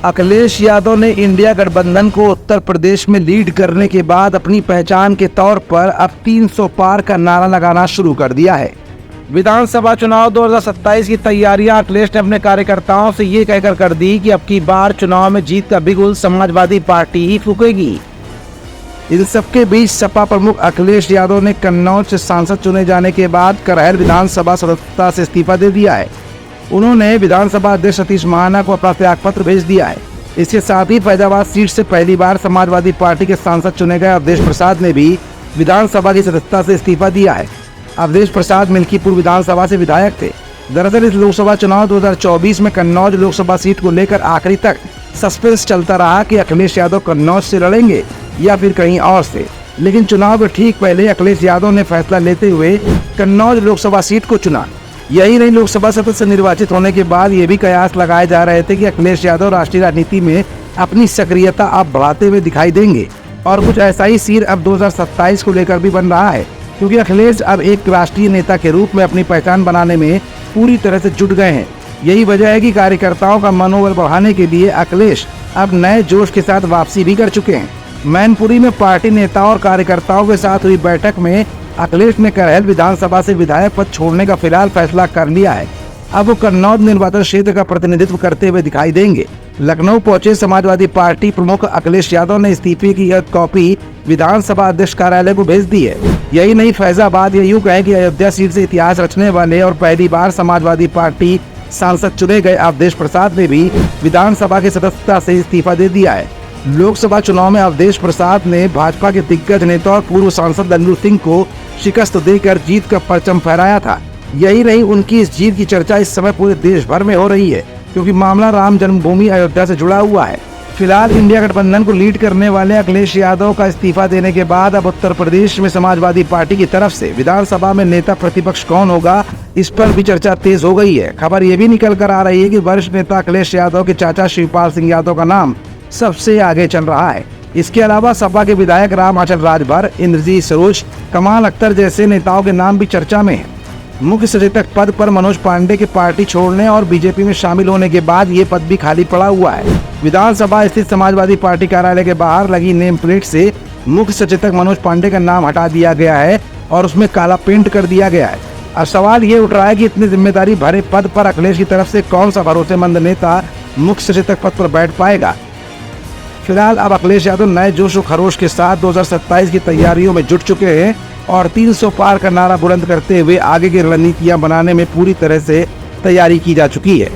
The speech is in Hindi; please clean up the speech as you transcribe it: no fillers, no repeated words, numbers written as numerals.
अखिलेश यादव ने इंडिया गठबंधन को उत्तर प्रदेश में लीड करने के बाद अपनी पहचान के तौर पर अब 300 पार का नारा लगाना शुरू कर दिया है। विधानसभा चुनाव 2027 की तैयारियां अखिलेश ने अपने कार्यकर्ताओं से ये कहकर कर दी कि अब की बार चुनाव में जीत का बिगुल समाजवादी पार्टी ही फूकेगी। इन सबके बीच सपा प्रमुख अखिलेश यादव ने कन्नौज से सांसद चुने जाने के बाद करहल विधानसभा सदस्यता से इस्तीफा दे दिया है। उन्होंने विधानसभा अध्यक्ष सतीश महाना को अपना त्यागपत्र भेज दिया है। इसके साथ ही फैजाबाद सीट से पहली बार समाजवादी पार्टी के सांसद चुने गए अवधेश प्रसाद ने भी विधानसभा की सदस्यता से इस्तीफा दिया है। अवधेश प्रसाद मिल्कीपुर विधानसभा से विधायक थे। दरअसल इस लोकसभा चुनाव 2024 में कन्नौज लोकसभा सीट को लेकर आखिरी तक सस्पेंस चलता रहा कि अखिलेश यादव कन्नौज से लड़ेंगे या फिर कहीं और से, लेकिन चुनाव के ठीक पहले अखिलेश यादव ने फैसला लेते हुए कन्नौज लोकसभा सीट को चुना। यही नहीं, लोकसभा सदस्य निर्वाचित होने के बाद ये भी कयास लगाए जा रहे थे कि अखिलेश यादव राष्ट्रीय राजनीति में अपनी सक्रियता अब बढ़ाते हुए दिखाई देंगे और कुछ ऐसा ही सीन अब 2027 को लेकर भी बन रहा है, क्योंकि अखिलेश अब एक राष्ट्रीय नेता के रूप में अपनी पहचान बनाने में पूरी तरह से जुट गए हैं। यही वजह है कि कार्यकर्ताओं का मनोबल बढ़ाने के लिए अखिलेश अब नए जोश के साथ वापसी भी कर चुके हैं। मैनपुरी में पार्टी नेताओं और कार्यकर्ताओं के साथ हुई बैठक में अखिलेश ने करहल विधानसभा से विधायक पद छोड़ने का फिलहाल फैसला कर लिया है। अब वो कन्नौज निर्वाचन क्षेत्र का प्रतिनिधित्व करते हुए दिखाई देंगे। लखनऊ पहुंचे समाजवादी पार्टी प्रमुख अखिलेश यादव ने इस्तीफे की यह कॉपी विधानसभा अध्यक्ष कार्यालय को भेज दी है। यही नहीं, फैजाबाद यूं कहे कि अयोध्या सीट से इतिहास रचने वाले और पहली बार समाजवादी पार्टी सांसद चुने गए अवधेश प्रसाद ने भी विधानसभा की सदस्यता से इस्तीफा दे दिया है। लोकसभा चुनाव में अवधेश प्रसाद ने भाजपा के दिग्गज नेता और पूर्व सांसद लल्लू सिंह को शिकस्त देकर जीत का परचम फहराया था। यही नहीं, उनकी इस जीत की चर्चा इस समय पूरे देश भर में हो रही है, क्योंकि मामला राम जन्मभूमि अयोध्या से जुड़ा हुआ है। फिलहाल इंडिया गठबंधन को लीड करने वाले अखिलेश यादव का इस्तीफा देने के बाद अब उत्तर प्रदेश में समाजवादी पार्टी की तरफ से विधानसभा में नेता प्रतिपक्ष कौन होगा, इस पर भी चर्चा तेज हो गई है। खबर ये भी निकल कर आ रही है कि वरिष्ठ नेता अखिलेश यादव के चाचा शिवपाल सिंह यादव का नाम सबसे आगे चल रहा है। इसके अलावा सपा के विधायक राम आंचल राजभर, इंद्रजीत सरोज, कमाल अख्तर जैसे नेताओं के नाम भी चर्चा में है। मुख्य सचेतक पद पर मनोज पांडे के पार्टी छोड़ने और बीजेपी में शामिल होने के बाद ये पद भी खाली पड़ा हुआ है। विधानसभा स्थित समाजवादी पार्टी कार्यालय के बाहर लगी नेम प्लेट से मुख्य सचेतक मनोज पांडे का नाम हटा दिया गया है और उसमें काला पेंट कर दिया गया है। अब सवाल ये उठ रहा है कि इतनी जिम्मेदारी भरे पद पर अखिलेश की तरफ से कौन सा भरोसेमंद नेता मुख्य सचेतक पद पर बैठ पाएगा। फिलहाल अब अखिलेश यादव नए जोश और खरोश के साथ 2027 की तैयारियों में जुट चुके हैं और 300 पार का नारा बुलंद करते हुए आगे की रणनीतियां बनाने में पूरी तरह से तैयारी की जा चुकी है।